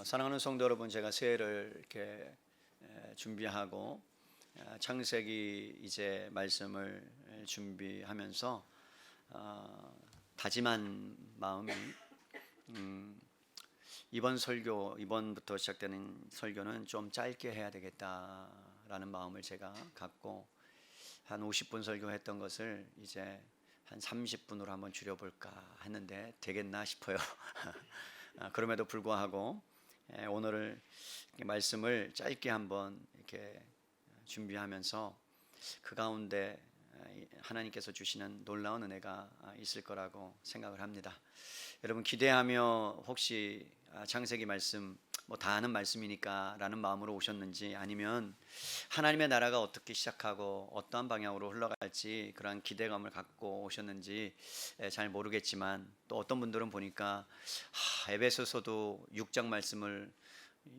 사랑하는 성도 여러분, 제가 새해를 이렇게 준비하고 창세기 이제 말씀을 준비하면서 다짐한 마음이 이번부터 시작되는 설교는 좀 짧게 해야 되겠다라는 마음을 제가 갖고 한 50분 설교했던 것을 이제 한 30분으로 한번 줄여볼까 했는데 되겠나 싶어요. 그럼에도 불구하고 오늘 말씀을 짧게 한번 이렇게 준비하면서 그 가운데 하나님께서 주시는 놀라운 은혜가 있을 거라고 생각을 합니다. 여러분 기대하며 혹시 창세기 말씀 다 아는 말씀이니까 라는 마음으로 오셨는지, 아니면 하나님의 나라가 어떻게 시작하고 어떠한 방향으로 흘러갈지 그러한 기대감을 갖고 오셨는지 잘 모르겠지만, 또 어떤 분들은 보니까 에베소서도 6장 말씀을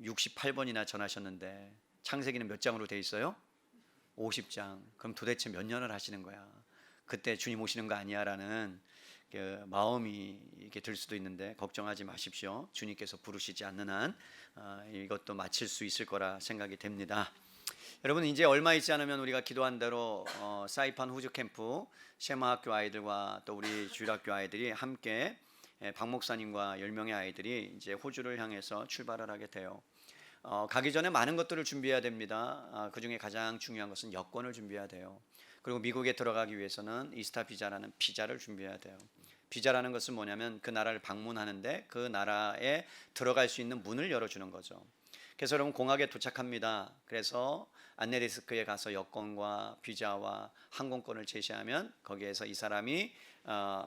68번이나 전하셨는데 창세기는 몇 장으로 돼 있어요? 50장. 그럼 도대체 몇 년을 하시는 거야? 그때 주님 오시는 거 아니야? 라는 그 마음이 이렇게 들 수도 있는데 걱정하지 마십시오. 주님께서 부르시지 않는 한 이것도 마칠 수 있을 거라 생각이 됩니다. 여러분, 이제 얼마 있지 않으면 우리가 기도한 대로 사이판 후즈 캠프 셰마학교 아이들과 또 우리 주일학교 아이들이 함께 박 목사님과 10명의 아이들이 이제 호주를 향해서 출발을 하게 돼요. 가기 전에 많은 것들을 준비해야 됩니다. 그 중에 가장 중요한 것은 여권을 준비해야 돼요. 그리고 미국에 들어가기 위해서는 이스타 비자라는 비자를 준비해야 돼요. 비자라는 것은 뭐냐면 그 나라를 방문하는데 그 나라에 들어갈 수 있는 문을 열어주는 거죠. 그래서 여러분 공항에 도착합니다. 그래서 안내 데스크에 가서 여권과 비자와 항공권을 제시하면 거기에서 이 사람이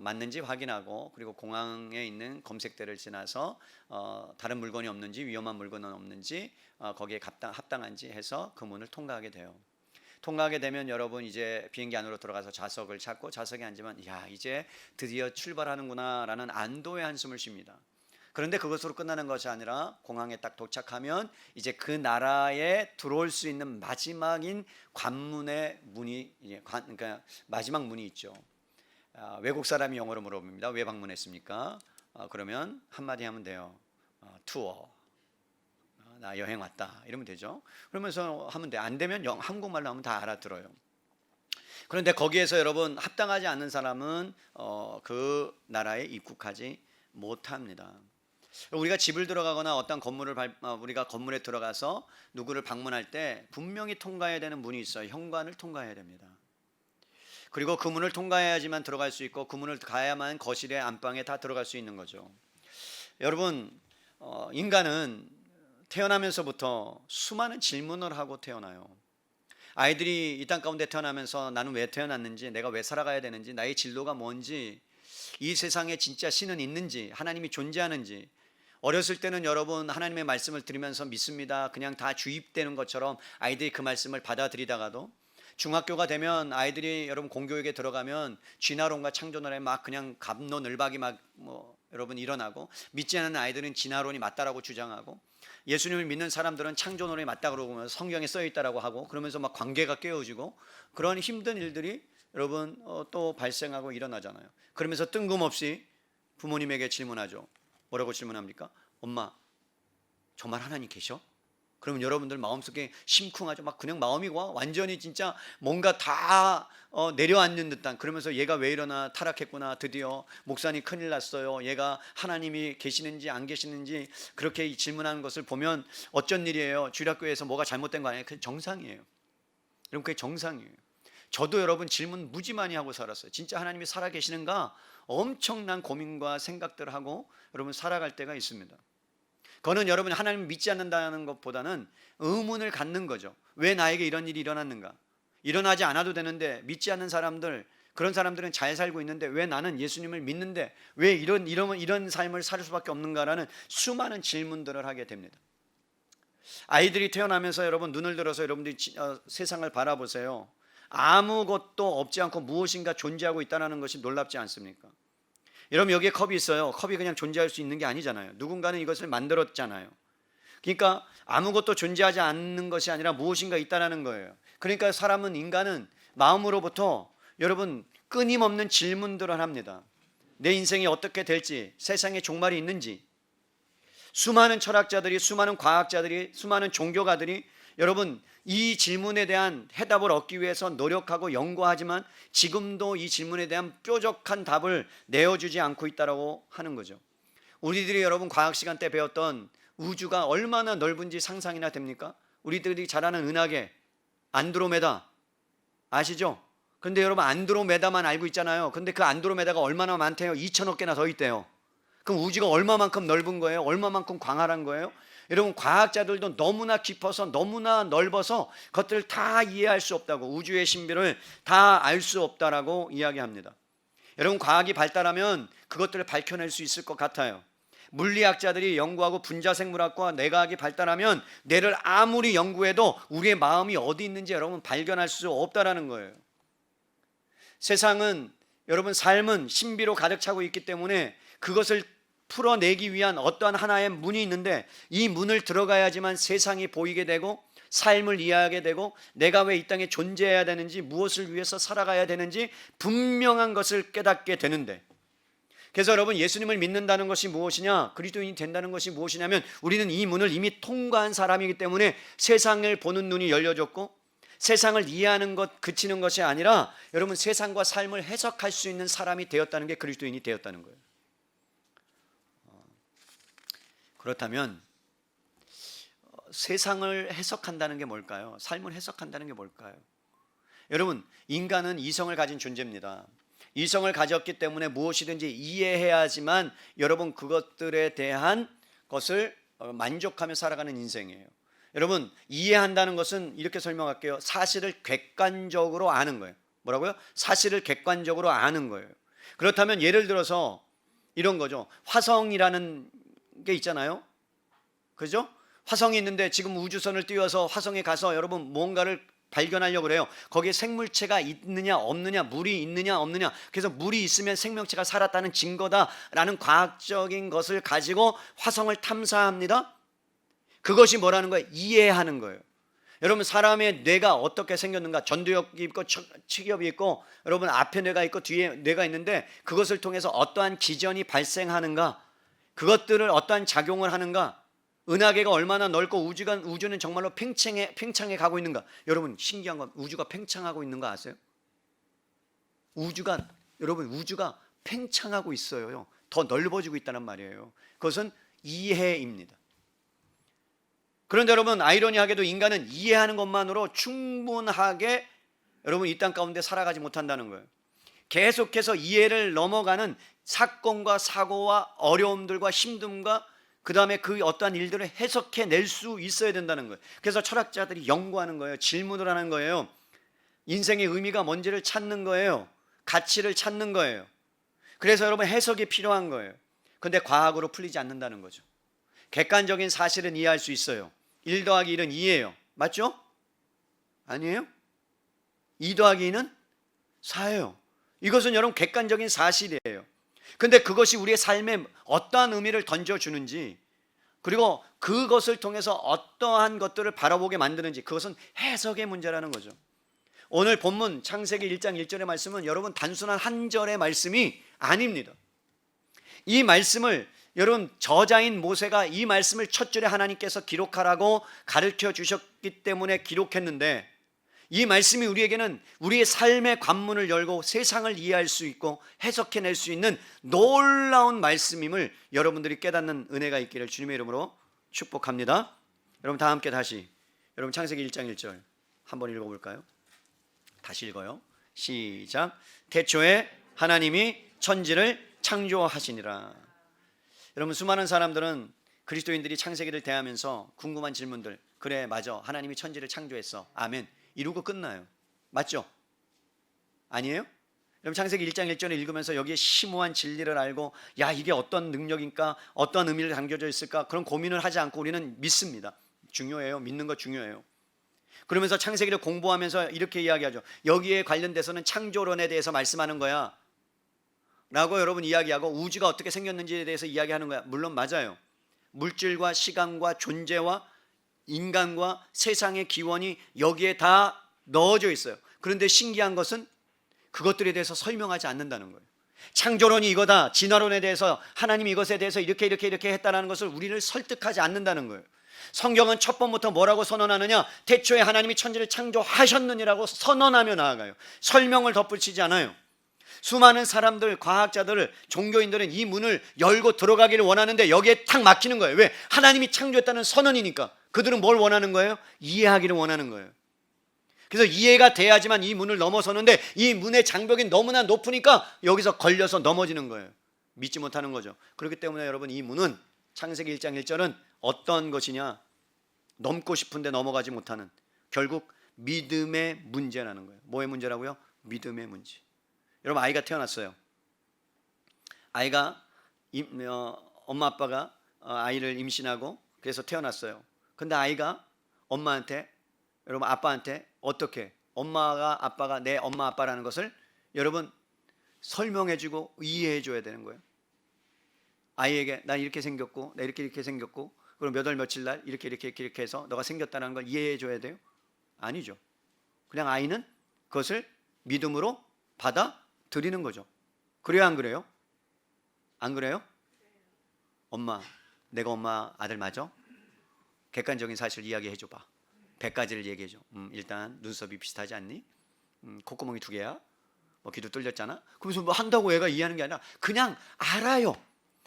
맞는지 확인하고, 그리고 공항에 있는 검색대를 지나서 다른 물건이 없는지, 위험한 물건은 없는지, 거기에 합당한지 해서 그 문을 통과하게 돼요. 통과하게 되면 여러분 이제 비행기 안으로 들어가서 좌석을 찾고 좌석에 앉으면 이제 드디어 출발하는구나 라는 안도의 한숨을 쉽니다. 그런데 그것으로 끝나는 것이 아니라 공항에 딱 도착하면 이제 그 나라에 들어올 수 있는 마지막인 관문의 문이 그러니까 마지막 문이 있죠. 외국 사람이 영어로 물어봅니다. 왜 방문했습니까? 그러면 한마디 하면 돼요. 투어. 나 여행 왔다 이러면 되죠. 그러면서 하면 돼. 안 되면 한국말로 하면 다 알아들어요. 그런데 거기에서 여러분 합당하지 않는 사람은 그 나라에 입국하지 못합니다. 우리가 집을 들어가거나 어떤 우리가 건물에 들어가서 누구를 방문할 때 분명히 통과해야 되는 문이 있어요. 현관을 통과해야 됩니다. 그리고 그 문을 통과해야지만 들어갈 수 있고, 그 문을 가야만 거실에 안방에 다 들어갈 수 있는 거죠. 여러분 인간은 태어나면서부터 수많은 질문을 하고 태어나요. 아이들이 이 땅 가운데 태어나면서 나는 왜 태어났는지, 내가 왜 살아가야 되는지, 나의 진로가 뭔지, 이 세상에 진짜 신은 있는지, 하나님이 존재하는지. 어렸을 때는 여러분 하나님의 말씀을 들으면서 믿습니다. 그냥 다 주입되는 것처럼 아이들이 그 말씀을 받아들이다가도, 중학교가 되면 아이들이 여러분 공교육에 들어가면 진화론과 창조론에 막 그냥 갑론을박이 여러분 일어나고, 믿지 않는 아이들은 진화론이 맞다라고 주장하고, 예수님을 믿는 사람들은 창조론이 맞다 그러고 성경에 써 있다라고 하고, 그러면서 막 관계가 깨어지고, 그런 힘든 일들이 여러분 또 발생하고 일어나잖아요. 그러면서 뜬금없이 부모님에게 질문하죠. 뭐라고 질문합니까? 엄마, 정말 하나님 계셔? 그러면 여러분들 마음속에 심쿵하죠. 막 그냥 마음이 완전히 진짜 뭔가 다 내려앉는 듯한, 그러면서 얘가 왜 이러나, 타락했구나, 드디어 목사님 큰일 났어요, 얘가 하나님이 계시는지 안 계시는지 그렇게 질문하는 것을 보면 어쩐 일이에요? 주일학교에서 뭐가 잘못된 거 아니에요? 그게 정상이에요. 여러분 그게 정상이에요. 저도 여러분 질문 무지 많이 하고 살았어요. 진짜 하나님이 살아계시는가 엄청난 고민과 생각들을 하고 여러분 살아갈 때가 있습니다. 그거는 여러분이 하나님을 믿지 않는다는 것보다는 의문을 갖는 거죠. 왜 나에게 이런 일이 일어났는가? 일어나지 않아도 되는데, 믿지 않는 사람들, 그런 사람들은 잘 살고 있는데 왜 나는 예수님을 믿는데 왜 이런 삶을 살 수밖에 없는가라는 수많은 질문들을 하게 됩니다. 아이들이 태어나면서 여러분 눈을 들어서 여러분들이 세상을 바라보세요. 아무것도 없지 않고 무엇인가 존재하고 있다는 것이 놀랍지 않습니까? 여러분 여기에 컵이 있어요. 컵이 그냥 존재할 수 있는 게 아니잖아요. 누군가는 이것을 만들었잖아요. 그러니까 아무것도 존재하지 않는 것이 아니라 무엇인가 있다는 거예요. 그러니까 인간은 마음으로부터 여러분 끊임없는 질문들을 합니다. 내 인생이 어떻게 될지, 세상에 종말이 있는지. 수많은 철학자들이, 수많은 과학자들이, 수많은 종교가들이 여러분 이 질문에 대한 해답을 얻기 위해서 노력하고 연구하지만 지금도 이 질문에 대한 뾰족한 답을 내어주지 않고 있다고 하는 거죠. 우리들이 여러분 과학 시간 때 배웠던 우주가 얼마나 넓은지 상상이나 됩니까? 우리들이 잘 아는 은하계 안드로메다 아시죠? 근데 여러분 안드로메다만 알고 있잖아요. 근데 그 안드로메다가 얼마나 많대요? 2천억 개나 더 있대요. 그럼 우주가 얼마만큼 넓은 거예요? 얼마만큼 광활한 거예요? 여러분 과학자들도 너무나 깊어서 너무나 넓어서 그것들을 다 이해할 수 없다고, 우주의 신비를 다 알 수 없다라고 이야기합니다. 여러분 과학이 발달하면 그것들을 밝혀낼 수 있을 것 같아요. 물리학자들이 연구하고 분자생물학과 뇌과학이 발달하면 뇌를 아무리 연구해도 우리의 마음이 어디 있는지 여러분 발견할 수 없다라는 거예요. 세상은 여러분 삶은 신비로 가득 차고 있기 때문에 그것을 풀어내기 위한 어떠한 하나의 문이 있는데 이 문을 들어가야지만 세상이 보이게 되고 삶을 이해하게 되고 내가 왜 이 땅에 존재해야 되는지, 무엇을 위해서 살아가야 되는지 분명한 것을 깨닫게 되는데, 그래서 여러분 예수님을 믿는다는 것이 무엇이냐, 그리스도인이 된다는 것이 무엇이냐면 우리는 이 문을 이미 통과한 사람이기 때문에 세상을 보는 눈이 열려졌고 세상을 이해하는 것, 그치는 것이 아니라 여러분 세상과 삶을 해석할 수 있는 사람이 되었다는 게 그리스도인이 되었다는 거예요. 그렇다면 세상을 해석한다는 게 뭘까요? 삶을 해석한다는 게 뭘까요? 여러분 인간은 이성을 가진 존재입니다. 이성을 가졌기 때문에 무엇이든지 이해해야지만 여러분 그것들에 대한 것을 만족하며 살아가는 인생이에요. 여러분 이해한다는 것은 이렇게 설명할게요. 사실을 객관적으로 아는 거예요. 뭐라고요? 사실을 객관적으로 아는 거예요. 그렇다면 예를 들어서 이런 거죠. 화성이라는 게 있잖아요. 그죠? 화성이 있는데 지금 우주선을 띄워서 화성에 가서 여러분 뭔가를 발견하려고 그래요. 거기에 생물체가 있느냐 없느냐, 물이 있느냐 없느냐, 그래서 물이 있으면 생명체가 살았다는 증거다라는 과학적인 것을 가지고 화성을 탐사합니다. 그것이 뭐라는 거예요? 이해하는 거예요. 여러분 사람의 뇌가 어떻게 생겼는가? 전두엽이 있고 측엽이 있고 여러분 앞에 뇌가 있고 뒤에 뇌가 있는데 그것을 통해서 어떠한 기전이 발생하는가, 그것들을 어떠한 작용을 하는가, 은하계가 얼마나 넓고 우주는 정말로 팽창해 가고 있는가. 여러분 신기한 건 우주가 팽창하고 있는 거 아세요? 여러분 우주가 팽창하고 있어요. 더 넓어지고 있다는 말이에요. 그것은 이해입니다. 그런데 여러분 아이러니하게도 인간은 이해하는 것만으로 충분하게 여러분 이 땅 가운데 살아가지 못한다는 거예요. 계속해서 이해를 넘어가는 사건과 사고와 어려움들과 힘듦과 그 다음에 그 어떠한 일들을 해석해낼 수 있어야 된다는 거예요. 그래서 철학자들이 연구하는 거예요. 질문을 하는 거예요. 인생의 의미가 뭔지를 찾는 거예요. 가치를 찾는 거예요. 그래서 여러분 해석이 필요한 거예요. 그런데 과학으로 풀리지 않는다는 거죠. 객관적인 사실은 이해할 수 있어요. 1 더하기 1은 2예요. 맞죠? 아니에요? 2 더하기 2는 4예요. 이것은 여러분 객관적인 사실이에요. 근데 그것이 우리의 삶에 어떠한 의미를 던져주는지, 그리고 그것을 통해서 어떠한 것들을 바라보게 만드는지, 그것은 해석의 문제라는 거죠. 오늘 본문 창세기 1장 1절의 말씀은 여러분 단순한 한 절의 말씀이 아닙니다. 이 말씀을 여러분 저자인 모세가 이 말씀을 첫 줄에 하나님께서 기록하라고 가르쳐 주셨기 때문에 기록했는데, 이 말씀이 우리에게는 우리의 삶의 관문을 열고 세상을 이해할 수 있고 해석해낼 수 있는 놀라운 말씀임을 여러분들이 깨닫는 은혜가 있기를 주님의 이름으로 축복합니다. 여러분 다 함께 다시 여러분 창세기 1장 1절 한번 읽어볼까요? 다시 읽어요. 시작. 태초에 하나님이 천지를 창조하시니라. 여러분 수많은 사람들은 그리스도인들이 창세기를 대하면서 궁금한 질문들, 그래 맞아 하나님이 천지를 창조했어, 아멘, 이루고 끝나요. 맞죠? 아니에요? 여러분 창세기 1장 1절을 읽으면서 여기에 심오한 진리를 알고 야 이게 어떤 능력인가, 어떤 의미를 담겨져 있을까, 그런 고민을 하지 않고 우리는 믿습니다. 중요해요. 믿는 거 중요해요. 그러면서 창세기를 공부하면서 이렇게 이야기하죠. 여기에 관련돼서는 창조론에 대해서 말씀하는 거야 라고 여러분 이야기하고 우주가 어떻게 생겼는지에 대해서 이야기하는 거야. 물론 맞아요. 물질과 시간과 존재와 인간과 세상의 기원이 여기에 다 넣어져 있어요. 그런데 신기한 것은 그것들에 대해서 설명하지 않는다는 거예요. 창조론이 이거다, 진화론에 대해서 하나님이 이것에 대해서 이렇게 했다는 것을 우리를 설득하지 않는다는 거예요. 성경은 첫 번부터 뭐라고 선언하느냐? 태초에 하나님이 천지를 창조하셨느니라고 선언하며 나아가요. 설명을 덧붙이지 않아요. 수많은 사람들, 과학자들, 종교인들은 이 문을 열고 들어가기를 원하는데 여기에 탁 막히는 거예요. 왜? 하나님이 창조했다는 선언이니까. 그들은 뭘 원하는 거예요? 이해하기를 원하는 거예요. 그래서 이해가 돼야지만 이 문을 넘어서는데 이 문의 장벽이 너무나 높으니까 여기서 걸려서 넘어지는 거예요. 믿지 못하는 거죠. 그렇기 때문에 여러분, 이 문은 창세기 1장 1절은 어떤 것이냐? 넘고 싶은데 넘어가지 못하는, 결국 믿음의 문제라는 거예요. 뭐의 문제라고요? 믿음의 문제. 여러분, 아이가 태어났어요. 아이가 엄마 아빠가 아이를 임신하고 그래서 태어났어요. 근데 아이가 엄마한테, 여러분, 아빠한테 어떻게, 엄마가 아빠가 내 엄마 아빠라는 것을 여러분 설명해주고 이해해줘야 되는 거예요. 아이에게 난 이렇게 생겼고 나 이렇게 생겼고 그럼 몇 월 며칠 날 이렇게 해서 너가 생겼다는 걸 이해해줘야 돼요? 아니죠. 그냥 아이는 그것을 믿음으로 받아들이는 거죠. 그래요, 안 그래요? 안 그래요? 엄마, 내가 엄마 아들 맞아? 객관적인 사실을 이야기해줘봐. 100가지를 얘기해줘. 일단 눈썹이 비슷하지 않니? 콧구멍이 2개야? 뭐 귀도 뚫렸잖아? 그러면서 뭐 한다고 애가 이해하는 게 아니라 그냥 알아요.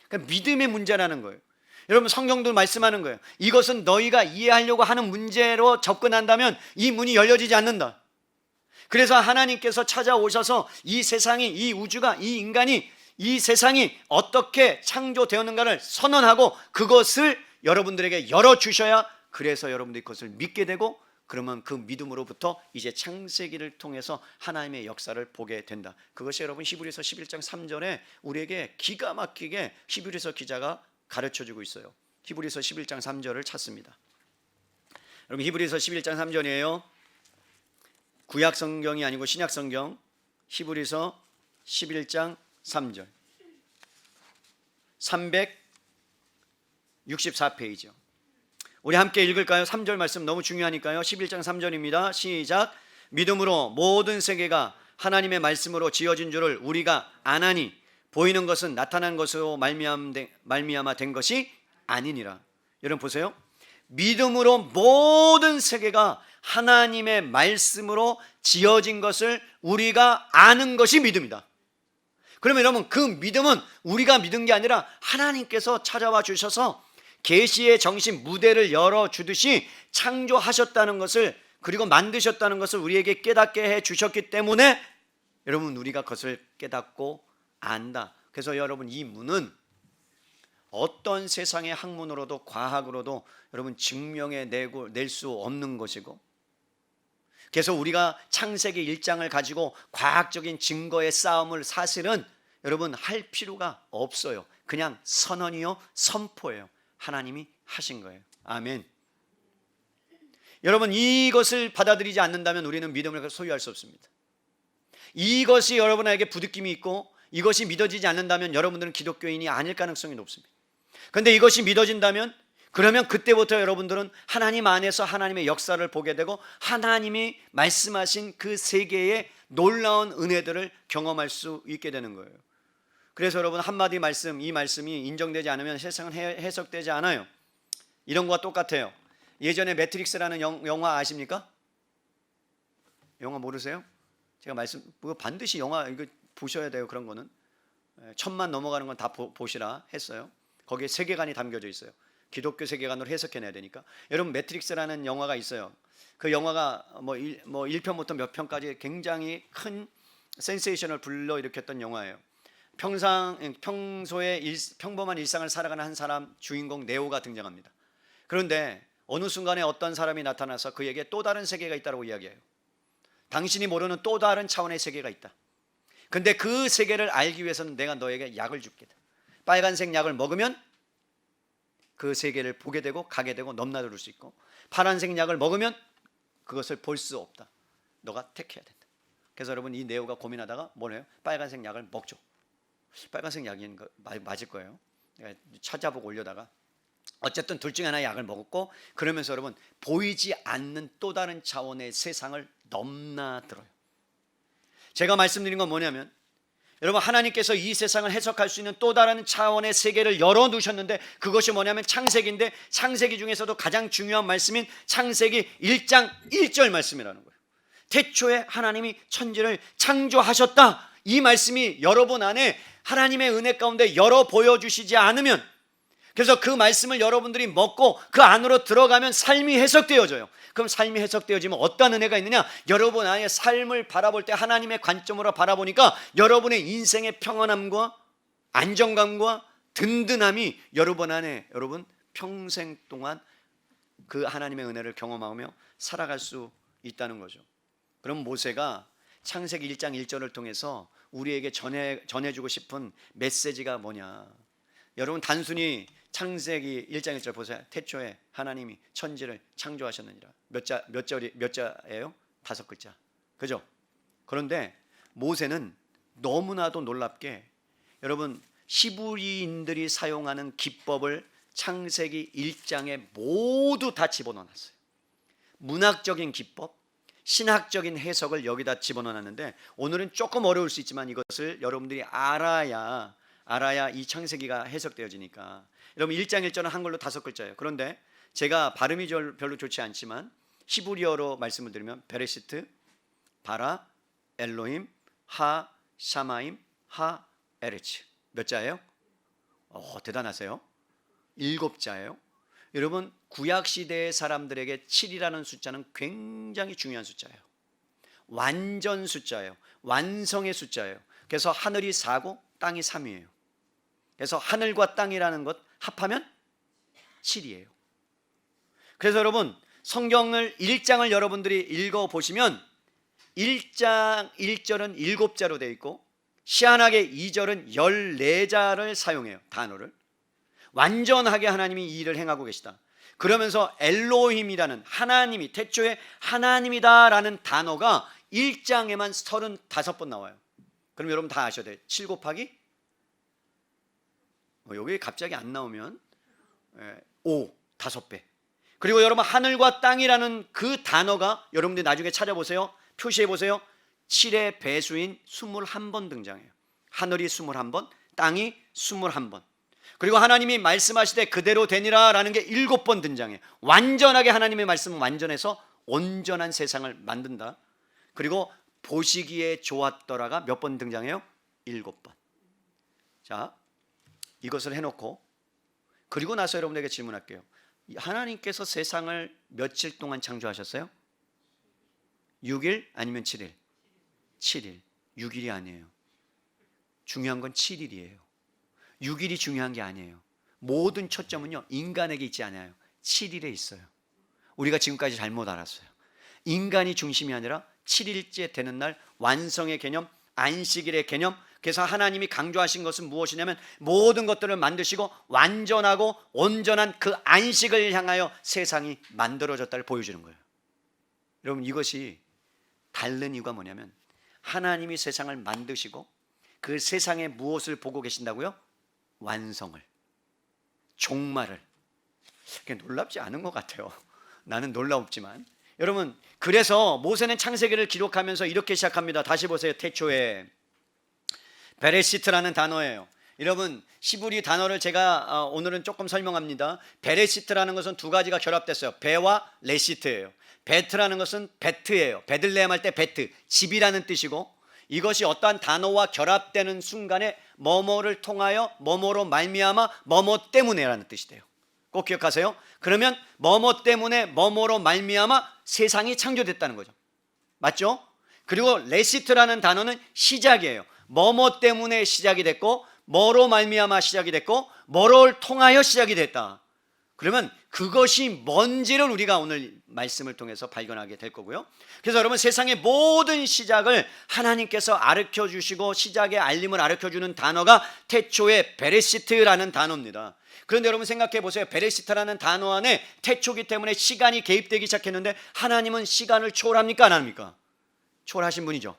그러니까 믿음의 문제라는 거예요. 여러분, 성경도 말씀하는 거예요. 이것은 너희가 이해하려고 하는 문제로 접근한다면 이 문이 열려지지 않는다. 그래서 하나님께서 찾아오셔서 이 세상이, 이 우주가, 이 인간이, 이 세상이 어떻게 창조되었는가를 선언하고 그것을 여러분들에게 열어주셔야, 그래서 여러분들이 그것을 믿게 되고, 그러면 그 믿음으로부터 이제 창세기를 통해서 하나님의 역사를 보게 된다. 그것이 여러분 히브리서 11장 3절에 우리에게 기가 막히게 히브리서 기자가 가르쳐주고 있어요. 히브리서 11장 3절을 찾습니다. 여러분, 히브리서 11장 3절이에요. 구약 성경이 아니고 신약 성경, 히브리서 11장 3절, 364페이지요. 우리 함께 읽을까요? 3절 말씀 너무 중요하니까요. 11장 3절입니다. 시작. 믿음으로 모든 세계가 하나님의 말씀으로 지어진 줄을 우리가 아나니 보이는 것은 나타난 것으로 말미암아 된 것이 아니니라. 여러분 보세요. 믿음으로 모든 세계가 하나님의 말씀으로 지어진 것을 우리가 아는 것이 믿음이다. 그러면 여러분, 그 믿음은 우리가 믿은 게 아니라 하나님께서 찾아와 주셔서 계시의 정신 무대를 열어주듯이 창조하셨다는 것을, 그리고 만드셨다는 것을 우리에게 깨닫게 해 주셨기 때문에 여러분, 우리가 그것을 깨닫고 안다. 그래서 여러분, 이 문은 어떤 세상의 학문으로도 과학으로도 여러분 증명해 낼 수 없는 것이고, 그래서 우리가 창세기 1장을 가지고 과학적인 증거의 싸움을 사실은 여러분 할 필요가 없어요. 그냥 선언이요, 선포예요. 하나님이 하신 거예요. 아멘. 여러분, 이것을 받아들이지 않는다면 우리는 믿음을 소유할 수 없습니다. 이것이 여러분에게 부느낌이 있고 이것이 믿어지지 않는다면 여러분들은 기독교인이 아닐 가능성이 높습니다. 그런데 이것이 믿어진다면, 그러면 그때부터 여러분들은 하나님 안에서 하나님의 역사를 보게 되고 하나님이 말씀하신 그 세계의 놀라운 은혜들을 경험할 수 있게 되는 거예요. 그래서 여러분, 한마디 말씀, 이 말씀이 인정되지 않으면 세상은 해석되지 않아요. 이런 거와 똑같아요. 예전에 매트릭스라는 영화 아십니까? 영화 모르세요? 제가 반드시 영화 이거 보셔야 돼요. 그런 거는 1000만 넘어가는 건 다 보시라 했어요. 거기에 세계관이 담겨져 있어요. 기독교 세계관으로 해석해내야 되니까. 여러분, 매트릭스라는 영화가 있어요. 그 영화가 뭐 1편부터 몇 편까지 굉장히 큰 센세이션을 불러일으켰던 영화예요. 평소에 평범한 일상을 살아가는 한 사람, 주인공 네오가 등장합니다. 그런데 어느 순간에 어떤 사람이 나타나서 그에게 또 다른 세계가 있다고 이야기해요. 당신이 모르는 또 다른 차원의 세계가 있다. 근데 그 세계를 알기 위해서는 내가 너에게 약을 줄게. 빨간색 약을 먹으면 그 세계를 보게 되고 가게 되고 넘나들 수 있고, 파란색 약을 먹으면 그것을 볼 수 없다. 너가 택해야 된다. 그래서 여러분, 이 네오가 고민하다가 뭐래요? 빨간색 약을 먹죠. 빨간색 약인 거 맞을 거예요. 내가 찾아보고 올려다가 어쨌든 둘 중에 하나 약을 먹었고, 그러면서 여러분, 보이지 않는 또 다른 차원의 세상을 넘나들어요. 제가 말씀드린 건 뭐냐면, 여러분, 하나님께서 이 세상을 해석할 수 있는 또 다른 차원의 세계를 열어두셨는데 그것이 뭐냐면 창세기인데, 창세기 중에서도 가장 중요한 말씀인 창세기 1장 1절 말씀이라는 거예요. 태초에 하나님이 천지를 창조하셨다. 이 말씀이 여러분 안에 하나님의 은혜 가운데 열어 보여주시지 않으면, 그래서 그 말씀을 여러분들이 먹고 그 안으로 들어가면 삶이 해석되어져요. 그럼 삶이 해석되어지면 어떤 은혜가 있느냐? 여러분 안에 삶을 바라볼 때 하나님의 관점으로 바라보니까 여러분의 인생의 평안함과 안정감과 든든함이 여러분 안에, 여러분 평생 동안 그 하나님의 은혜를 경험하며 살아갈 수 있다는 거죠. 그럼 모세가 창세기 1장 1절을 통해서 우리에게 전해주고 싶은 메시지가 뭐냐? 여러분, 단순히 창세기 1장 1절 보세요. 태초에 하나님이 천지를 창조하셨느니라. 몇 자예요? 5글자. 그죠? 그런데 모세는 너무나도 놀랍게, 여러분, 히브리인들이 사용하는 기법을 창세기 1장에 모두 다 집어넣어놨어요. 문학적인 기법, 신학적인 해석을 여기다 집어넣어놨는데, 오늘은 조금 어려울 수 있지만 이것을 여러분들이 알아야 이 창세기가 해석되어지니까. 여러분, 1장 1절은 한글로 5글자예요. 그런데 제가 발음이 별로 좋지 않지만 히브리어로 말씀을 드리면 베레시트, 바라, 엘로힘, 하, 샤마임, 하, 에레츠. 몇 자예요? 대단하세요. 7자예요. 여러분, 구약시대의 사람들에게 7이라는 숫자는 굉장히 중요한 숫자예요. 완전 숫자예요. 완성의 숫자예요. 그래서 하늘이 4고 땅이 3이에요. 그래서 하늘과 땅이라는 것 합하면 7이에요. 그래서 여러분, 성경을 1장을 여러분들이 읽어보시면 1장 1절은 7자로 되어 있고 희한하게 2절은 14자를 사용해요. 단어를 완전하게 하나님이 이 일을 행하고 계시다. 그러면서 엘로힘이라는, 하나님이, 태초에 하나님이다라는 단어가 1장에만 35번 나와요. 그럼 여러분 다 아셔야 돼요. 7 곱하기 여기 갑자기 안 나오면 5, 5배. 그리고 여러분, 하늘과 땅이라는 그 단어가 여러분들이 나중에 찾아보세요. 표시해 보세요. 7의 배수인 21번 등장해요. 하늘이 21번, 땅이 21번. 그리고 하나님이 말씀하시되 그대로 되니라 라는 게 7번 등장해요. 완전하게 하나님의 말씀은 완전해서 온전한 세상을 만든다. 그리고 보시기에 좋았더라가 몇 번 등장해요? 7번. 자, 이것을 해놓고 그리고 나서 여러분에게 질문할게요. 하나님께서 세상을 며칠 동안 창조하셨어요? 6일 아니면 7일? 7일. 6일이 아니에요. 중요한 건 7일이에요. 6일이 중요한 게 아니에요. 모든 초점은요, 인간에게 있지 않아요. 7일에 있어요. 우리가 지금까지 잘못 알았어요. 인간이 중심이 아니라 7일째 되는 날, 완성의 개념, 안식일의 개념. 그래서 하나님이 강조하신 것은 무엇이냐면 모든 것들을 만드시고 완전하고 온전한 그 안식을 향하여 세상이 만들어졌다를 보여주는 거예요. 여러분, 이것이 다른 이유가 뭐냐면 하나님이 세상을 만드시고 그 세상에 무엇을 보고 계신다고요? 완성을, 종말을. 그게 놀랍지 않은 것 같아요. 나는 놀랍지만. 여러분, 그래서 모세는 창세기를 기록하면서 이렇게 시작합니다. 다시 보세요. 태초에 베레시트라는 단어예요. 여러분, 히브리 단어를 제가 오늘은 조금 설명합니다. 베레시트라는 것은 두 가지가 결합됐어요. 베와 레시트예요. 베트라는 것은 베트예요. 베들레헴 할 때 베트, 집이라는 뜻이고, 이것이 어떠한 단어와 결합되는 순간에 뭐뭐를 통하여, 뭐뭐로 말미암아, 뭐뭐 때문에라는 뜻이 돼요. 꼭 기억하세요. 그러면 뭐뭐 때문에, 뭐뭐로 말미암아 세상이 창조됐다는 거죠. 맞죠? 그리고 레시트라는 단어는 시작이에요. 뭐뭐 때문에 시작이 됐고, 뭐로 말미암아 시작이 됐고, 뭐를 통하여 시작이 됐다. 그러면 그것이 뭔지를 우리가 오늘 말씀을 통해서 발견하게 될 거고요. 그래서 여러분, 세상의 모든 시작을 하나님께서 가르쳐 주시고 시작의 알림을 가르쳐 주는 단어가 태초의 베레시트라는 단어입니다. 그런데 여러분 생각해 보세요. 베레시트라는 단어 안에 태초기 때문에 시간이 개입되기 시작했는데 하나님은 시간을 초월합니까? 안 합니까? 초월하신 분이죠.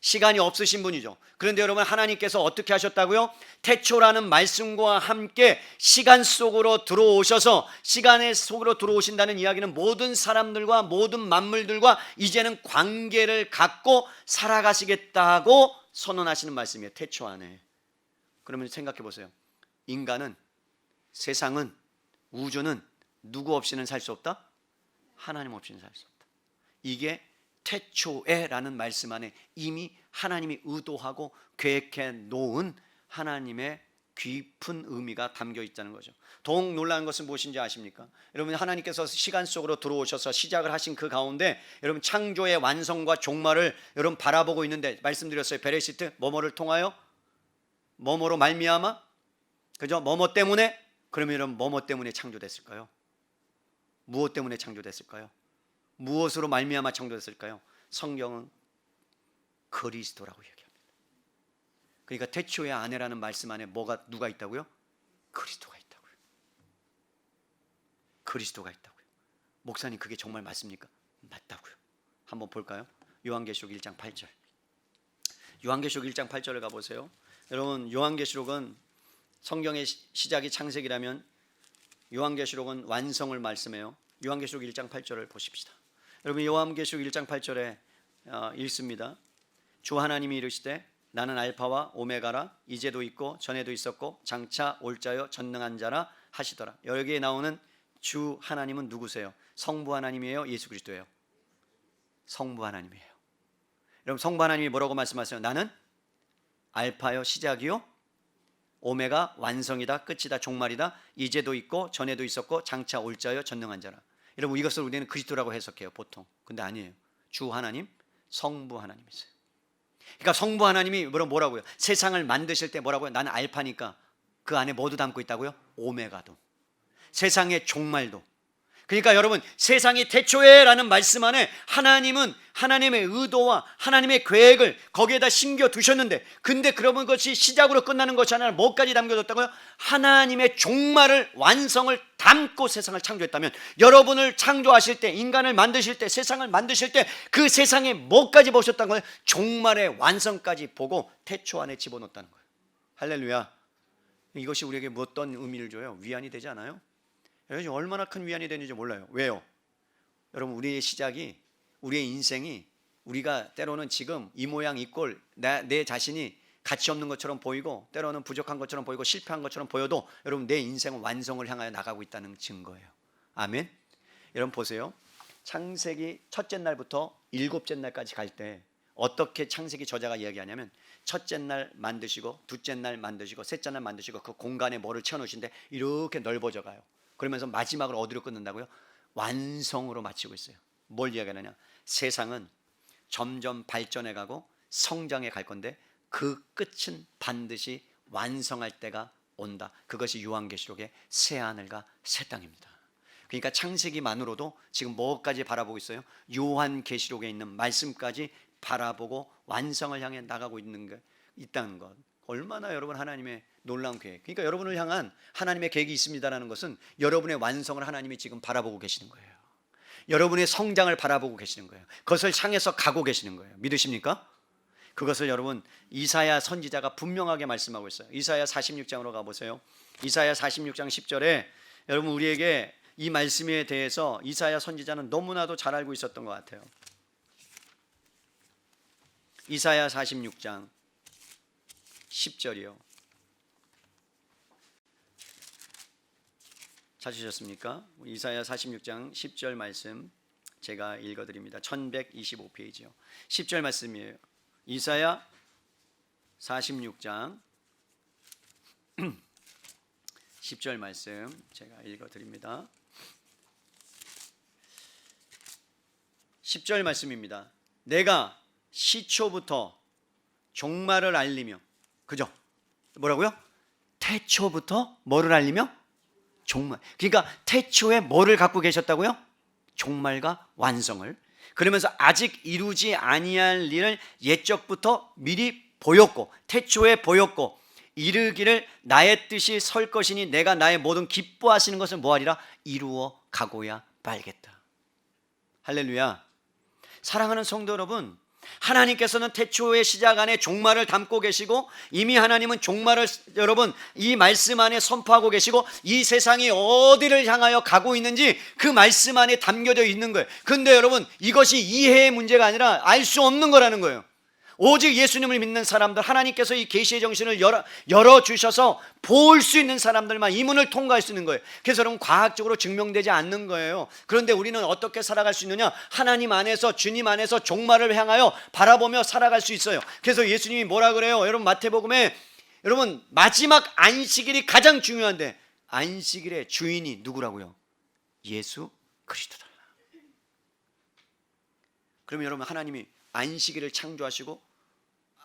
시간이 없으신 분이죠. 그런데 여러분, 하나님께서 어떻게 하셨다고요? 태초라는 말씀과 함께 시간 속으로 들어오셔서, 시간의 속으로 들어오신다는 이야기는 모든 사람들과 모든 만물들과 이제는 관계를 갖고 살아가시겠다고 선언하시는 말씀이에요. 태초 안에. 그러면 생각해 보세요. 인간은, 세상은, 우주는 누구 없이는 살 수 없다? 하나님 없이는 살 수 없다. 이게 태초에라는 말씀 안에 이미 하나님이 의도하고 계획해 놓은 하나님의 깊은 의미가 담겨 있다는 거죠. 더욱 놀라운 것은 무엇인지 아십니까? 여러분, 하나님께서 시간 속으로 들어오셔서 시작을 하신 그 가운데 여러분, 창조의 완성과 종말을 여러분 바라보고 있는데, 말씀드렸어요. 베레시트, 뭐뭐를 통하여, 뭐뭐로 말미암아, 그죠? 뭐뭐 때문에. 그러면 여러분, 뭐뭐 때문에 창조됐을까요? 무엇 때문에 창조됐을까요? 무엇으로 말미암아 창조됐을까요? 성경은 그리스도라고 얘기합니다. 그러니까 태초의 아내라는 말씀 안에 누가 있다고요? 그리스도가 있다고요. 그리스도가 있다고요. 목사님, 그게 정말 맞습니까? 맞다고요. 한번 볼까요? 요한계시록 1장 8절. 요한계시록 1장 8절을 가보세요. 여러분, 요한계시록은 성경의 시작이 창세기라면 요한계시록은 완성을 말씀해요. 요한계시록 1장 8절을 보십시다. 여러분, 요한계시록 1장 8절에 읽습니다. 주 하나님이 이르시되 나는 알파와 오메가라, 이제도 있고 전에도 있었고 장차 올 자요 전능한 자라 하시더라. 여기에 나오는 주 하나님은 누구세요? 성부 하나님이에요? 예수 그리스도예요? 성부 하나님이에요. 여러분, 성부 하나님이 뭐라고 말씀하세요? 나는 알파요, 시작이요, 오메가, 완성이다, 끝이다, 종말이다, 이제도 있고 전에도 있었고 장차 올 자요 전능한 자라. 여러분, 이것을 우리는 그리스도라고 해석해요, 보통. 근데 아니에요. 주 하나님, 성부 하나님이세요. 그러니까 성부 하나님이 뭐라고요? 세상을 만드실 때 뭐라고요? 나는 알파니까 그 안에 뭐도 담고 있다고요? 오메가도, 세상의 종말도. 그러니까 여러분, 세상이 태초에라는 말씀 안에 하나님은 하나님의 의도와 하나님의 계획을 거기에다 심겨 두셨는데, 근데 그러면 그것이 시작으로 끝나는 것이 아니라 뭐까지 담겨뒀다고요? 하나님의 종말을, 완성을 담고 세상을 창조했다면, 여러분을 창조하실 때, 인간을 만드실 때, 세상을 만드실 때 그 세상에 뭐까지 보셨다는 거예요? 종말의 완성까지 보고 태초 안에 집어넣었다는 거예요. 할렐루야. 이것이 우리에게 어떤 의미를 줘요? 위안이 되지 않아요? 여러분, 얼마나 큰 위안이 되는지 몰라요. 왜요? 여러분, 우리의 시작이, 우리의 인생이, 우리가 때로는 지금 이 모양 이 꼴, 내 자신이 가치 없는 것처럼 보이고, 때로는 부족한 것처럼 보이고, 실패한 것처럼 보여도 여러분, 내 인생은 완성을 향하여 나가고 있다는 증거예요. 아멘. 여러분 보세요. 창세기 첫째 날부터 일곱째 날까지 갈 때 어떻게 창세기 저자가 이야기하냐면, 첫째 날 만드시고, 둘째 날 만드시고, 셋째 날 만드시고, 그 공간에 뭐를 채워놓으신데 이렇게 넓어져 가요. 그러면서 마지막으로 어디로 끝낸다고요? 완성으로 마치고 있어요. 뭘 이야기하느냐? 세상은 점점 발전해 가고 성장해 갈 건데 그 끝은 반드시 완성할 때가 온다. 그것이 요한계시록의 새 하늘과 새 땅입니다. 그러니까 창세기만으로도 지금 뭐까지 바라보고 있어요? 요한계시록에 있는 말씀까지 바라보고 완성을 향해 나가고 있다는 것. 얼마나 여러분 하나님의 놀라운 계획. 그러니까 여러분을 향한 하나님의 계획이 있습니다라는 것은 여러분의 완성을 하나님이 지금 바라보고 계시는 거예요. 여러분의 성장을 바라보고 계시는 거예요. 그것을 향해서 가고 계시는 거예요. 믿으십니까? 그것을 여러분, 이사야 선지자가 분명하게 말씀하고 있어요. 이사야 46장으로 가보세요. 이사야 46장 10절에 여러분, 우리에게 이 말씀에 대해서 이사야 선지자는 너무나도 잘 알고 있었던 것 같아요. 이사야 46장 10절이요. 찾으셨습니까? 이사야 46장 10절 말씀 제가 읽어드립니다. 1125페이지요. 10절 말씀이에요. 이사야 46장 10절 말씀 제가 읽어드립니다. 10절 말씀입니다. 내가 시초부터 종말을 알리며, 그죠? 뭐라고요? 태초부터 뭐를 알리며? 종말. 그러니까 태초에 뭐를 갖고 계셨다고요? 종말과 완성을. 그러면서 아직 이루지 아니할 일을 옛적부터 미리 보였고, 태초에 보였고, 이르기를 나의 뜻이 설 것이니 내가 나의 모든 기뻐하시는 것을 뭐하리라? 이루어 가고야 말겠다. 할렐루야. 사랑하는 성도 여러분, 하나님께서는 태초의 시작 안에 종말을 담고 계시고 이미 하나님은 종말을 여러분 이 말씀 안에 선포하고 계시고 이 세상이 어디를 향하여 가고 있는지 그 말씀 안에 담겨져 있는 거예요. 근데 여러분 이것이 이해의 문제가 아니라 알 수 없는 거라는 거예요. 오직 예수님을 믿는 사람들, 하나님께서 이 계시의 정신을 열어주셔서 볼 수 있는 사람들만 이 문을 통과할 수 있는 거예요. 그래서 여러분 과학적으로 증명되지 않는 거예요. 그런데 우리는 어떻게 살아갈 수 있느냐? 하나님 안에서, 주님 안에서 종말을 향하여 바라보며 살아갈 수 있어요. 그래서 예수님이 뭐라 그래요? 여러분 마태복음에 여러분 마지막 안식일이 가장 중요한데 안식일의 주인이 누구라고요? 예수 그리스도다. 그러면 여러분 하나님이 안식일을 창조하시고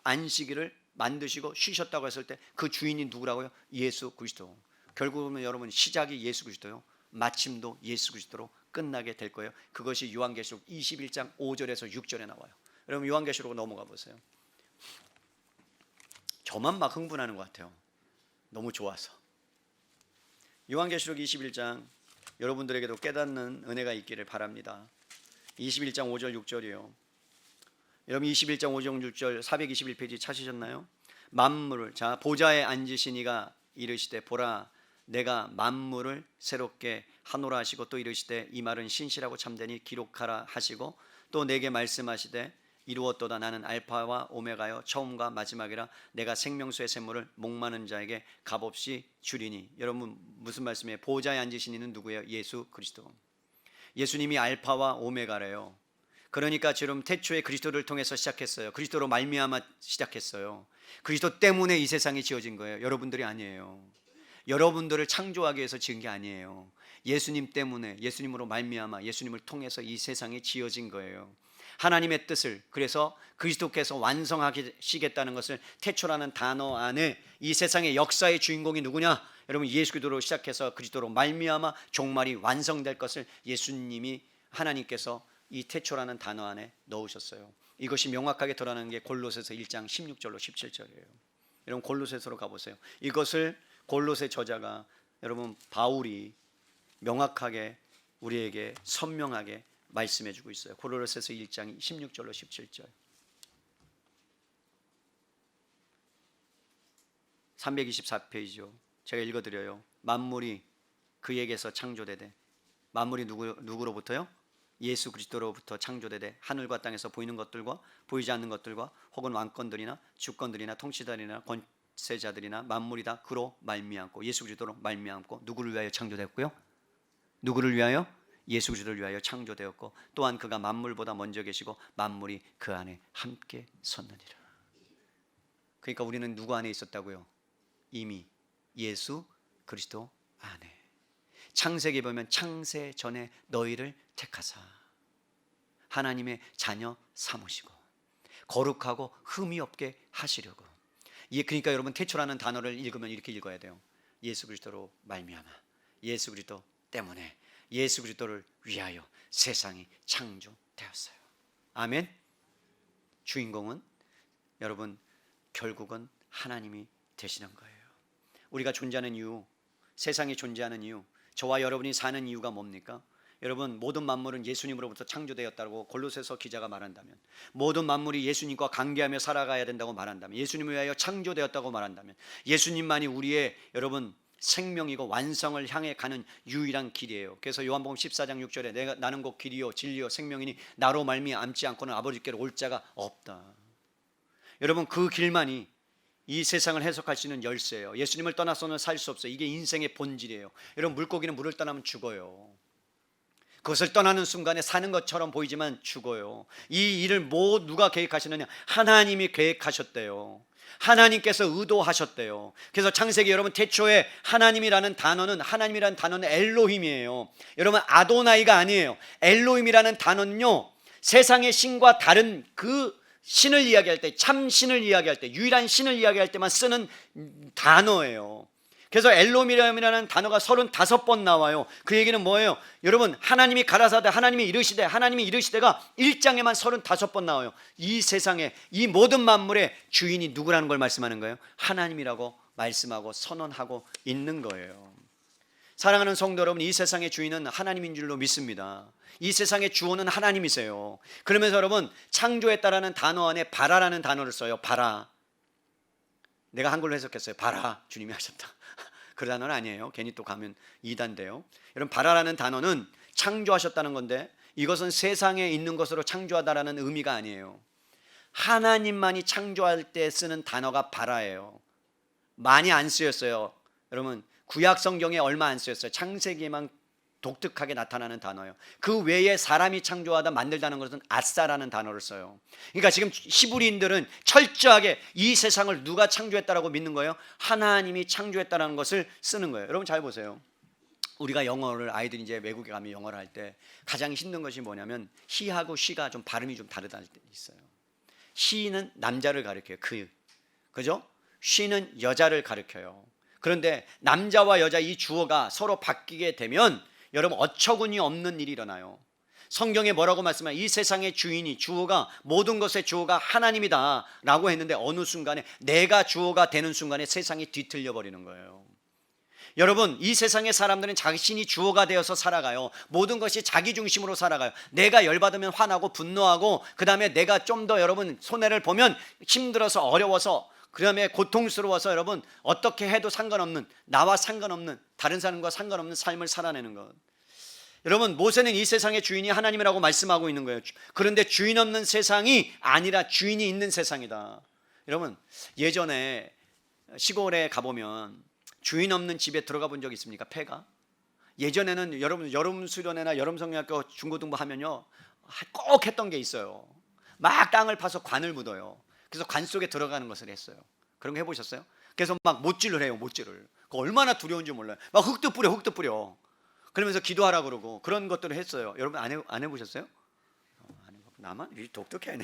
안식일을 만드시고 쉬셨다고 했을 때 그 주인이 누구라고요? 예수 그리스도. 결국은 여러분 시작이 예수 그리스도요, 마침도 예수 그리스도로 끝나게 될 거예요. 그것이 요한계시록 21장 5절에서 6절에 나와요. 여러분 요한계시록 넘어가 보세요. 저만 막 흥분하는 것 같아요. 너무 좋아서. 요한계시록 21장 여러분들에게도 깨닫는 은혜가 있기를 바랍니다. 21장 5절 6절이요. 여러분 21장 5절 6절 421페이지 찾으셨나요? 만물을, 자 보좌에 앉으신 이가 이르시되 보라 내가 만물을 새롭게 하노라 하시고 또 이르시되 이 말은 신실하고 참되니 기록하라 하시고 또 내게 말씀하시되 이루었도다. 나는 알파와 오메가요 처음과 마지막이라. 내가 생명수의 샘물을 목마른 자에게 값없이 주리니. 여러분 무슨 말씀이에요? 보좌에 앉으신 이는 누구예요? 예수 그리스도. 예수님이 알파와 오메가래요. 그러니까 지금 태초에 그리스도를 통해서 시작했어요. 그리스도로 말미암아 시작했어요. 그리스도 때문에 이 세상이 지어진 거예요. 여러분들이 아니에요. 여러분들을 창조하기 위해서 지은 게 아니에요. 예수님 때문에, 예수님으로 말미암아, 예수님을 통해서 이 세상이 지어진 거예요. 하나님의 뜻을, 그래서 그리스도께서 완성하시겠다는 것을 태초라는 단어 안에 이 세상의 역사의 주인공이 누구냐? 여러분 예수 그리스도로 시작해서 그리스도로 말미암아 종말이 완성될 것을 예수님이, 하나님께서 이 태초라는 단어 안에 넣으셨어요. 이것이 명확하게 드러나는 게 골로새서 1장 16절로 17절이에요. 여러분 골로새서로 가보세요. 이것을 골로새 저자가, 여러분 바울이 명확하게 우리에게 선명하게 말씀해주고 있어요. 골로새서 1장 16절로 17절. 324페이지요. 제가 읽어드려요. 만물이 그에게서 창조되되, 만물이 누구로부터요? 예수 그리스도로부터 창조되되 하늘과 땅에서 보이는 것들과 보이지 않는 것들과 혹은 왕권들이나 주권들이나 통치자들이나 권세자들이나 만물이 다 그로 말미암고, 예수 그리스도로 말미암고, 누구를 위하여 창조되었고요? 누구를 위하여? 예수 그리스도를 위하여 창조되었고, 또한 그가 만물보다 먼저 계시고 만물이 그 안에 함께 섰느니라. 그러니까 우리는 누구 안에 있었다고요? 이미 예수 그리스도 안에. 창세기 보면 창세 전에 너희를 택하사 하나님의 자녀 삼으시고 거룩하고 흠이 없게 하시려고. 그러니까 여러분 태초라는 단어를 읽으면 이렇게 읽어야 돼요. 예수 그리스도로 말미암아, 예수 그리스도 때문에, 예수 그리스도를 위하여 세상이 창조되었어요. 아멘. 주인공은 여러분 결국은 하나님이 되시는 거예요. 우리가 존재하는 이유, 세상이 존재하는 이유, 저와 여러분이 사는 이유가 뭡니까? 여러분 모든 만물은 예수님으로부터 창조되었다고 골로새서 기자가 말한다면, 모든 만물이 예수님과 관계하며 살아가야 된다고 말한다면, 예수님을 위하여 창조되었다고 말한다면, 예수님만이 우리의 여러분 생명이고 완성을 향해 가는 유일한 길이에요. 그래서 요한복음 14장 6절에 나는 곧 길이요 진리요 생명이니 나로 말미암지 않고는 아버지께로 올 자가 없다. 여러분 그 길만이 이 세상을 해석할 수 있는 열쇠예요. 예수님을 떠나서는 살 수 없어요. 이게 인생의 본질이에요. 여러분 물고기는 물을 떠나면 죽어요. 그것을 떠나는 순간에 사는 것처럼 보이지만 죽어요. 이 일을 누가 계획하시느냐? 하나님이 계획하셨대요. 하나님께서 의도하셨대요. 그래서 창세기 여러분 태초에 하나님이라는 단어는 엘로힘이에요. 여러분 아도나이가 아니에요. 엘로힘이라는 단어는요, 세상의 신과 다른 그 신을 이야기할 때, 참 신을 이야기할 때, 유일한 신을 이야기할 때만 쓰는 단어예요. 그래서 엘로힘이라는 단어가 35번 나와요. 그 얘기는 뭐예요? 여러분 하나님이 가라사대, 하나님이 이르시되, 하나님이 이르시되가 1장에만 35번 나와요. 이 세상에 이 모든 만물의 주인이 누구라는 걸 말씀하는 거예요? 하나님이라고 말씀하고 선언하고 있는 거예요. 사랑하는 성도 여러분, 이 세상의 주인은 하나님인 줄로 믿습니다. 이 세상의 주원은 하나님이세요. 그러면서 여러분, 창조했다라는 단어 안에 바라라는 단어를 써요. 바라. 내가 한글로 해석했어요. 바라, 주님이 하셨다. 그 단어는 아니에요. 괜히 또 가면 이단데요. 여러분, 바라라는 단어는 창조하셨다는 건데, 이것은 세상에 있는 것으로 창조하다라는 의미가 아니에요. 하나님만이 창조할 때 쓰는 단어가 바라예요. 많이 안 쓰였어요. 여러분, 구약 성경에 얼마 안 쓰였어요. 창세기에만 독특하게 나타나는 단어예요. 그 외에 사람이 창조하다 만들다는 것은 아싸라는 단어를 써요. 그러니까 지금 히브리인들은 철저하게 이 세상을 누가 창조했다라고 믿는 거예요? 하나님이 창조했다라는 것을 쓰는 거예요. 여러분 잘 보세요. 우리가 영어를, 아이들이 이제 외국에 가면 영어를 할 때 가장 힘든 것이 뭐냐면 he하고 she가 좀 발음이 좀 다르다 할 때 있어요. she는 남자를 가리켜요. 그죠? she는 여자를 가리켜요. 그런데 남자와 여자 이 주어가 서로 바뀌게 되면 여러분 어처구니 없는 일이 일어나요. 성경에 뭐라고 말씀하냐? 이 세상의 주인이, 주어가, 모든 것의 주어가 하나님이다 라고 했는데 어느 순간에 내가 주어가 되는 순간에 세상이 뒤틀려 버리는 거예요. 여러분, 이 세상의 사람들은 자신이 주어가 되어서 살아가요. 모든 것이 자기 중심으로 살아가요. 내가 열받으면 화나고 분노하고, 그 다음에 내가 좀 더 여러분 손해를 보면 힘들어서 어려워서, 그 다음에 고통스러워서 여러분 어떻게 해도 상관없는, 나와 상관없는, 다른 사람과 상관없는 삶을 살아내는 것. 여러분, 모세는 이 세상의 주인이 하나님이라고 말씀하고 있는 거예요. 그런데 주인 없는 세상이 아니라 주인이 있는 세상이다. 여러분, 예전에 시골에 가보면 주인 없는 집에 들어가 본 적 있습니까? 폐가? 예전에는 여러분 여름 수련회나 여름 성령학교 중고등부 하면요 꼭 했던 게 있어요. 막 땅을 파서 관을 묻어요. 그래서 관 속에 들어가는 것을 했어요. 그런 거 해보셨어요? 그래서 막 못질을 해요. 못질을. 그 얼마나 두려운지 몰라요. 막 흙도 뿌려. 그러면서 기도하라 그러고 그런 것들을 했어요. 여러분 안 해보셨어요? 안 해봤고 나만 독특해.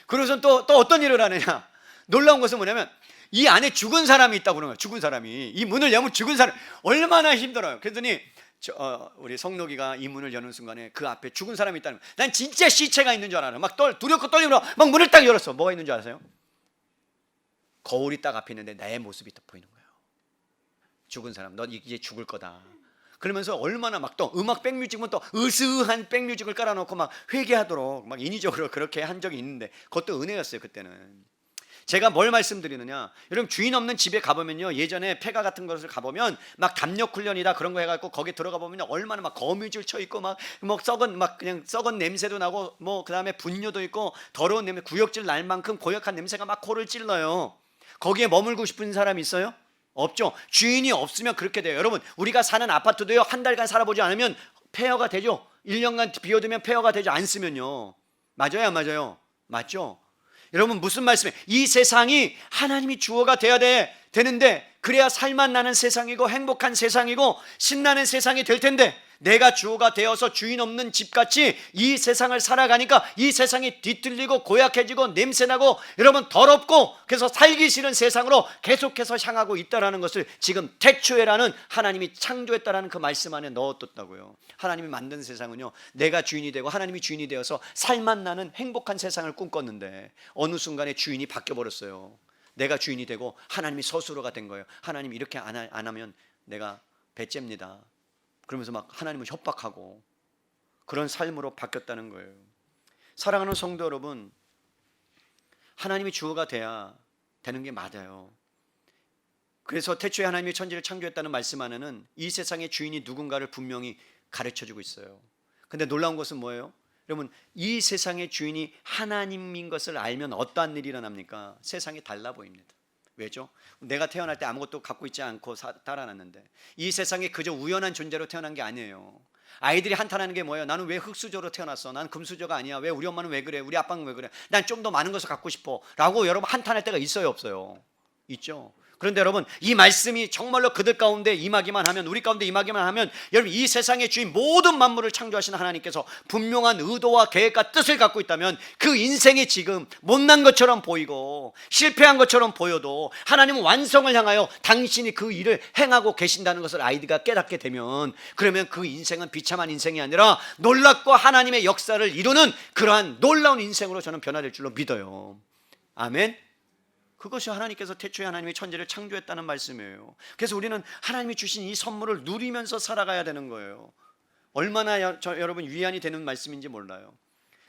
그래서 또 어떤 일을 하느냐? 놀라운 것은 뭐냐면 이 안에 죽은 사람이 있다고 그러는 거예요. 죽은 사람이. 이 문을 열면 죽은 사람 얼마나 힘들어요. 그랬더니 우리 성록이가 이 문을 여는 순간에 그 앞에 죽은 사람이 있다는 거예요. 난 진짜 시체가 있는 줄 알아요. 막 두렵고 떨리고 막 문을 딱 열었어. 뭐가 있는 줄 아세요? 거울이 딱 앞에 있는데 내 모습이 딱 보이는 거예요. 죽은 사람, 너 이제 죽을 거다. 그러면서 얼마나 막 또 음악 백뮤직은 또 으스한 백뮤직을 깔아놓고 막 회개하도록 막 인위적으로 그렇게 한 적이 있는데 그것도 은혜였어요. 그때는. 제가 뭘 말씀드리느냐, 여러분 주인 없는 집에 가보면요, 예전에 폐가 같은 것을 가보면 막 담력 훈련이다 그런 거 해갖고 거기 들어가 보면 얼마나 막 거미줄 쳐 있고 막 그냥 썩은 냄새도 나고 뭐 그 다음에 분뇨도 있고 더러운 냄새, 구역질 날 만큼 고약한 냄새가 막 코를 찔러요. 거기에 머물고 싶은 사람이 있어요? 없죠. 주인이 없으면 그렇게 돼요. 여러분, 우리가 사는 아파트도요 한 달간 살아보지 않으면 폐허가 되죠. 1년간 비워두면 폐허가 되지 않으면요. 맞아요, 안 맞아요? 맞죠? 여러분 무슨 말씀이에요? 이 세상이 하나님이 주어가 돼야 되는데 그래야 살만 나는 세상이고 행복한 세상이고 신나는 세상이 될 텐데 내가 주어가 되어서 주인 없는 집같이 이 세상을 살아가니까 이 세상이 뒤틀리고 고약해지고 냄새나고 여러분 더럽고 그래서 살기 싫은 세상으로 계속해서 향하고 있다는 것을 지금 태초에라는 하나님이 창조했다라는 그 말씀 안에 넣어뒀다고요. 하나님이 만든 세상은요 내가 주인이 되고 하나님이 주인이 되어서 살만 나는 행복한 세상을 꿈꿨는데 어느 순간에 주인이 바뀌어버렸어요. 내가 주인이 되고 하나님이 서수로가 된 거예요. 하나님이 이렇게 안 하면 내가 배째입니다. 그러면서 막 하나님을 협박하고 그런 삶으로 바뀌었다는 거예요. 사랑하는 성도 여러분, 하나님이 주어가 돼야 되는 게 맞아요. 그래서 태초에 하나님이 천지를 창조했다는 말씀 안에는 이 세상의 주인이 누군가를 분명히 가르쳐주고 있어요. 근데 놀라운 것은 뭐예요? 여러분, 이 세상의 주인이 하나님인 것을 알면 어떠한 일이 일어납니까? 세상이 달라 보입니다. 왜죠? 내가 태어날 때 아무것도 갖고 있지 않고 살아났는데 이 세상에 그저 우연한 존재로 태어난 게 아니에요. 아이들이 한탄하는 게 뭐예요? 나는 왜 흙수저로 태어났어? 난 금수저가 아니야. 왜 우리 엄마는 왜 그래? 우리 아빠는 왜 그래? 난 좀 더 많은 것을 갖고 싶어 라고 여러분 한탄할 때가 있어요, 없어요? 있죠. 그런데 여러분 이 말씀이 정말로 그들 가운데 임하기만 하면, 우리 가운데 임하기만 하면 여러분 이 세상의 주인 모든 만물을 창조하신 하나님께서 분명한 의도와 계획과 뜻을 갖고 있다면 그 인생이 지금 못난 것처럼 보이고 실패한 것처럼 보여도 하나님은 완성을 향하여 당신이 그 일을 행하고 계신다는 것을 아이들과 깨닫게 되면 그러면 그 인생은 비참한 인생이 아니라 놀랍고 하나님의 역사를 이루는 그러한 놀라운 인생으로 저는 변화될 줄로 믿어요. 아멘. 그것이 하나님께서 태초에 하나님이 천지를 창조했다는 말씀이에요. 그래서 우리는 하나님이 주신 이 선물을 누리면서 살아가야 되는 거예요. 얼마나 여러분 위안이 되는 말씀인지 몰라요.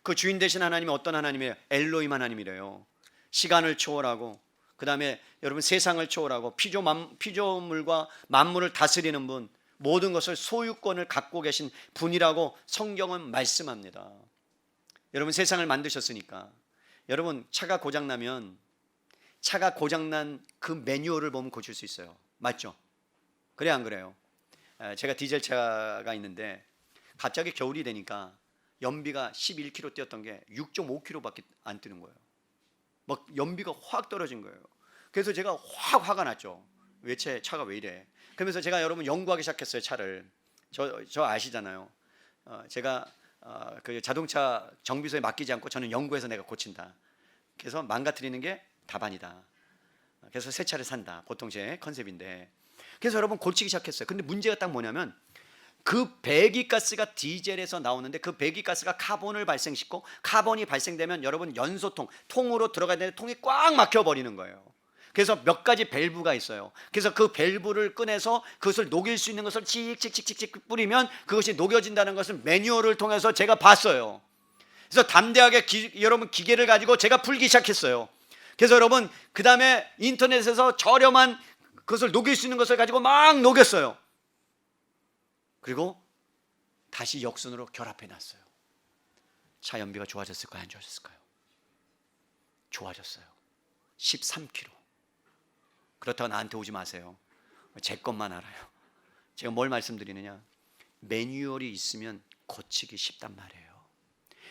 그 주인 되신 하나님이 어떤 하나님이에요? 엘로힘 하나님이래요. 시간을 초월하고, 그 다음에 여러분 세상을 초월하고 피조물과 만물을 다스리는 분, 모든 것을 소유권을 갖고 계신 분이라고 성경은 말씀합니다. 여러분 세상을 만드셨으니까, 여러분 차가 고장나면 차가 고장난 그 매뉴얼을 보면 고칠 수 있어요. 맞죠? 그래 안 그래요? 제가 디젤차가 있는데 갑자기 겨울이 되니까 연비가 11km 뛰었던 게 6.5km밖에 안 뛰는 거예요. 막 연비가 확 떨어진 거예요. 그래서 제가 확 화가 났죠. 왜 차가 왜 이래? 그러면서 제가 여러분 연구하기 시작했어요. 차를. 저 아시잖아요. 제가 그 자동차 정비소에 맡기지 않고 저는 연구해서 내가 고친다. 그래서 망가뜨리는 게 다반이다. 그래서 새 차를 산다. 보통 제 컨셉인데. 그래서 여러분 고치기 시작했어요. 근데 문제가 딱 뭐냐면 그 배기가스가 디젤에서 나오는데 그 배기가스가 카본을 발생시키고 카본이 발생되면 여러분 연소통, 통으로 들어가야 되는데 통이 꽉 막혀버리는 거예요. 그래서 몇 가지 밸브가 있어요. 그래서 그 밸브를 꺼내서 그것을 녹일 수 있는 것을 칙칙칙칙칙 뿌리면 그것이 녹여진다는 것을 매뉴얼을 통해서 제가 봤어요. 그래서 담대하게 여러분 기계를 가지고 제가 풀기 시작했어요. 그래서 여러분 그 다음에 인터넷에서 저렴한 그것을 녹일 수 있는 것을 가지고 막 녹였어요. 그리고 다시 역순으로 결합해 놨어요. 차 연비가 좋아졌을까요? 안 좋아졌을까요? 좋아졌어요. 13km. 그렇다고 나한테 오지 마세요. 제 것만 알아요. 제가 뭘 말씀드리느냐, 매뉴얼이 있으면 고치기 쉽단 말이에요.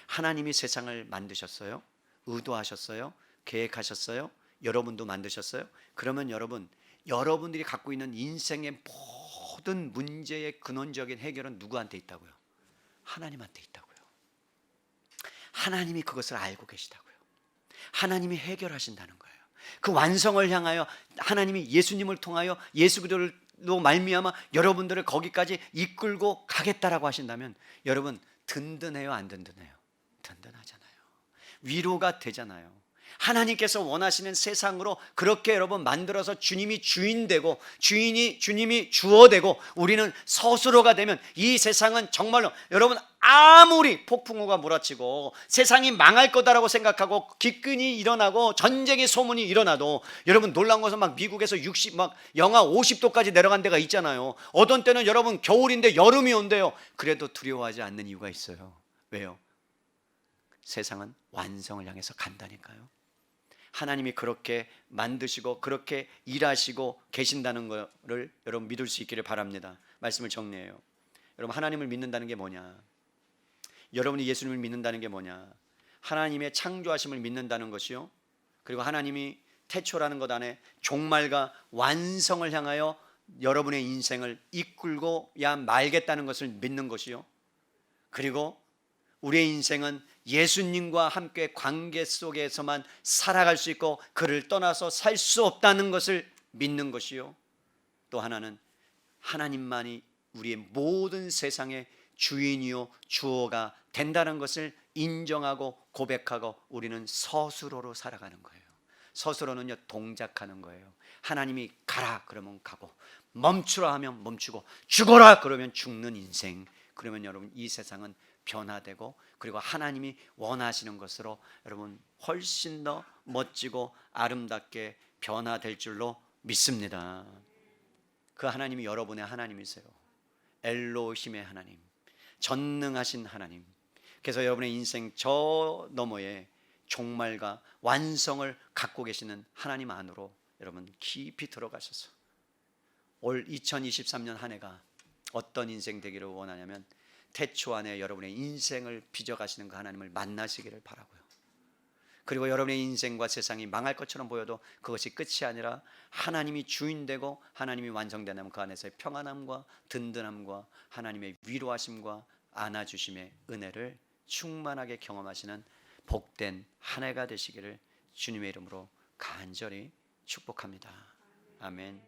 하나님이 세상을 만드셨어요. 의도하셨어요. 계획하셨어요. 여러분도 만드셨어요. 그러면 여러분들이 갖고 있는 인생의 모든 문제의 근원적인 해결은 누구한테 있다고요? 하나님한테 있다고요. 하나님이 그것을 알고 계시다고요. 하나님이 해결하신다는 거예요. 그 완성을 향하여 하나님이 예수님을 통하여 예수 그리스도로 말미암아 여러분들을 거기까지 이끌고 가겠다라고 하신다면 여러분 든든해요, 안 든든해요? 든든하잖아요. 위로가 되잖아요. 하나님께서 원하시는 세상으로 그렇게 여러분 만들어서 주님이 주인 되고 주님이 주어 되고 우리는 서수로가 되면 이 세상은 정말로 여러분 아무리 폭풍우가 몰아치고 세상이 망할 거다라고 생각하고 기근이 일어나고 전쟁의 소문이 일어나도 여러분 놀라운 것은 막 미국에서 막 영하 50도까지 내려간 데가 있잖아요. 어떤 때는 여러분 겨울인데 여름이 온대요. 그래도 두려워하지 않는 이유가 있어요. 왜요? 세상은 완성을 향해서 간다니까요. 하나님이 그렇게 만드시고 그렇게 일하시고 계신다는 것을 여러분 믿을 수 있기를 바랍니다. 말씀을 정리해요. 여러분 하나님을 믿는다는 게 뭐냐? 여러분이 예수님을 믿는다는 게 뭐냐? 하나님의 창조하심을 믿는다는 것이요. 그리고 하나님이 태초라는 것 안에 종말과 완성을 향하여 여러분의 인생을 이끌고야 말겠다는 것을 믿는 것이요. 그리고 우리의 인생은 예수님과 함께 관계 속에서만 살아갈 수 있고 그를 떠나서 살 수 없다는 것을 믿는 것이요. 또 하나는 하나님만이 우리의 모든 세상의 주인이요 주어가 된다는 것을 인정하고 고백하고 우리는 스스로로 살아가는 거예요. 스스로는요 동작하는 거예요. 하나님이 가라 그러면 가고 멈추라 하면 멈추고 죽어라 그러면 죽는 인생. 그러면 여러분 이 세상은 변화되고 그리고 하나님이 원하시는 것으로 여러분 훨씬 더 멋지고 아름답게 변화될 줄로 믿습니다. 그 하나님이 여러분의 하나님이세요. 엘로힘의 하나님, 전능하신 하나님. 그래서 여러분의 인생 저 너머에 종말과 완성을 갖고 계시는 하나님 안으로 여러분 깊이 들어가셔서 올 2023년 한 해가 어떤 인생 되기를 원하냐면 태초 안에 여러분의 인생을 빚어가시는 그 하나님을 만나시기를 바라고요. 그리고 여러분의 인생과 세상이 망할 것처럼 보여도 그것이 끝이 아니라 하나님이 주인 되고 하나님이 완성되면 그 안에서의 평안함과 든든함과 하나님의 위로하심과 안아주심의 은혜를 충만하게 경험하시는 복된 한 해가 되시기를 주님의 이름으로 간절히 축복합니다. 아멘.